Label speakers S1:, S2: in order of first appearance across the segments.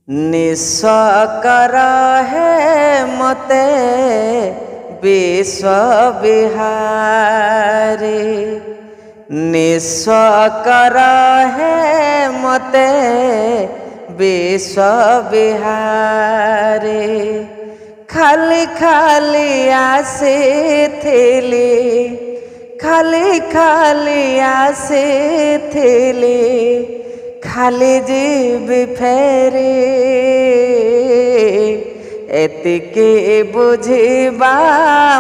S1: निस्वकर है मते विश्व विहारी। निस्वकर है मते विश्व विहारी। खाली खाली आसीथिली, खाली खाली आसीथिली, खाली जीवी फेरी। एतिके बुझिबा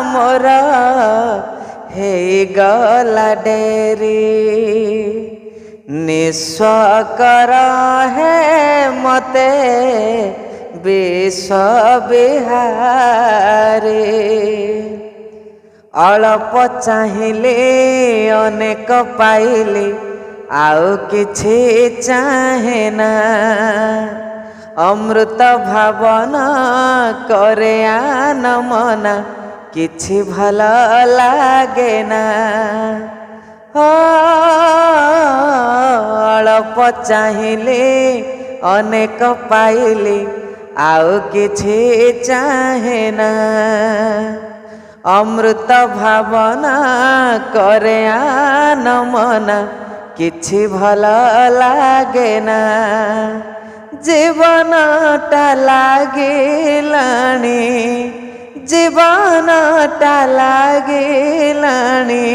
S1: मोर हेगला डेरी। निस्वकर है मते विश्व विहारी। अल्प चाहिले अनेक पाइले आउ किछि चाहे ना। अमृत भावना करे आन मना किछि भल लागे ना। अल्प चाहिले अनेक पाइले आउ किछि चाहे ना। अमृत भावना करे आन मना किछि भल लागे ना। जीवनटा लागिलाणी, जीवनटा लागिलाणी।